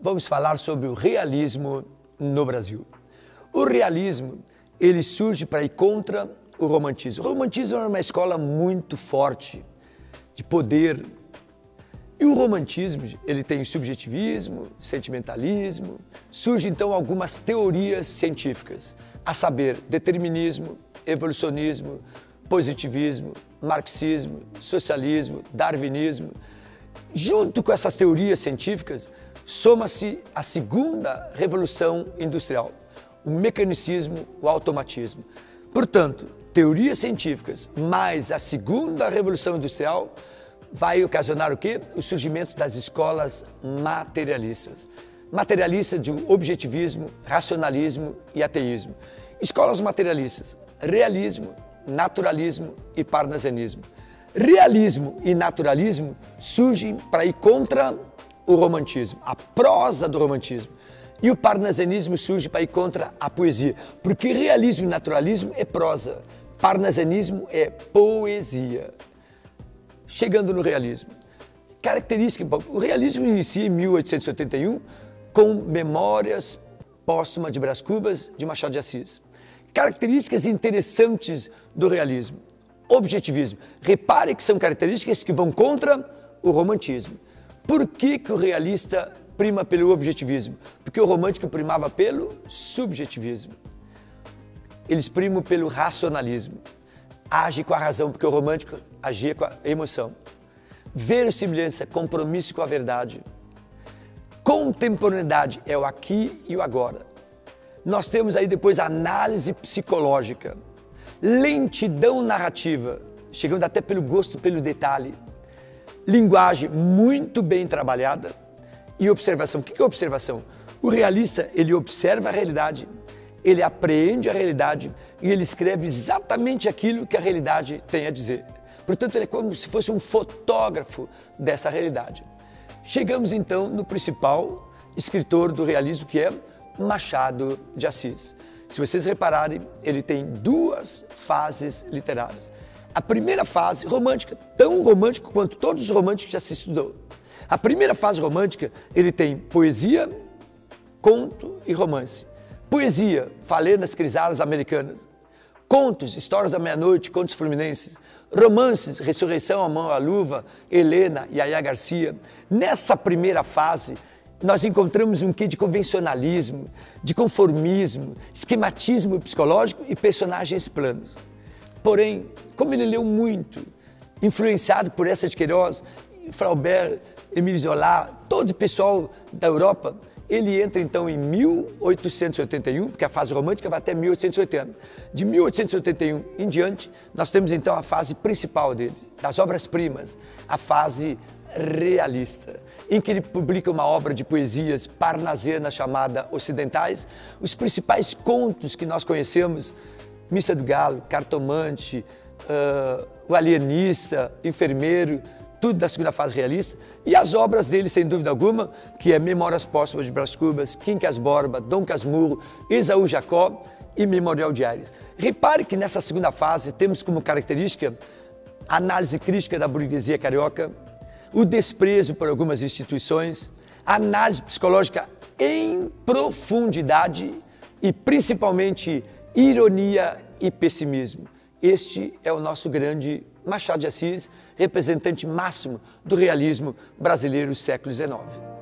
vamos falar sobre o realismo no Brasil. O realismo, ele surge para ir contra o romantismo. O romantismo era uma escola muito forte de poder. E o romantismo, ele tem subjetivismo, sentimentalismo. Surgem então algumas teorias científicas, a saber, determinismo, evolucionismo, positivismo, marxismo, socialismo, darwinismo. Junto com essas teorias científicas, soma-se a segunda revolução industrial, o mecanicismo, o automatismo. Portanto, teorias científicas mais a segunda revolução industrial vai ocasionar o quê? O surgimento das escolas materialistas. Materialistas de objetivismo, racionalismo e ateísmo. Escolas materialistas, realismo, naturalismo e parnasianismo. Realismo e naturalismo surgem para ir contra o romantismo, a prosa do romantismo. E o parnasianismo surge para ir contra a poesia, porque realismo e naturalismo é prosa, parnasianismo é poesia. Chegando no realismo. Característica, o realismo inicia em 1881 com Memórias Póstumas de Brás Cubas, de Machado de Assis. Características interessantes do realismo. Objetivismo. Repare que são características que vão contra o romantismo. Por que o realista prima pelo objetivismo? Porque o romântico primava pelo subjetivismo. Eles primam pelo racionalismo. Age com a razão, porque o romântico agia com a emoção. Verossimilhança, compromisso com a verdade. Contemporaneidade é o aqui e o agora. Nós temos aí depois a análise psicológica. Lentidão narrativa, chegando até pelo gosto, pelo detalhe. Linguagem muito bem trabalhada e observação. O que é observação? O realista, ele observa a realidade, ele apreende a realidade e ele escreve exatamente aquilo que a realidade tem a dizer. Portanto, ele é como se fosse um fotógrafo dessa realidade. Chegamos então no principal escritor do realismo, que é Machado de Assis. Se vocês repararem, ele tem duas fases literárias. A primeira fase romântica, tão romântica quanto todos os românticos que já se estudou. A primeira fase romântica, ele tem poesia, conto e romance. Poesia, Falê nas Crisadas Americanas. Contos, Histórias da Meia-Noite, Contos Fluminenses. Romances, Ressurreição, A Mão à Luva, Helena, Yaya Garcia. Nessa primeira fase, nós encontramos um quê de convencionalismo, de conformismo, esquematismo psicológico e personagens planos. Porém, como ele leu muito, influenciado por Eça de Queiroz, Flaubert, Émile Zola, todo o pessoal da Europa, ele entra então em 1881, porque a fase romântica vai até 1880. De 1881 em diante, nós temos então a fase principal dele, das obras-primas, a fase realista, em que ele publica uma obra de poesias parnasiana chamada Ocidentais. Os principais contos que nós conhecemos, Missa do Galo, Cartomante, O Alienista, Enfermeiro, tudo da segunda fase realista, e as obras dele, sem dúvida alguma, que é Memórias Póstumas de Brás Cubas, Quincas Borba, Dom Casmurro, Esaú Jacó e Memorial de Aires. Repare que nessa segunda fase temos como característica a análise crítica da burguesia carioca, o desprezo por algumas instituições, a análise psicológica em profundidade e principalmente ironia e pessimismo. Este é o nosso grande Machado de Assis, representante máximo do realismo brasileiro do século XIX.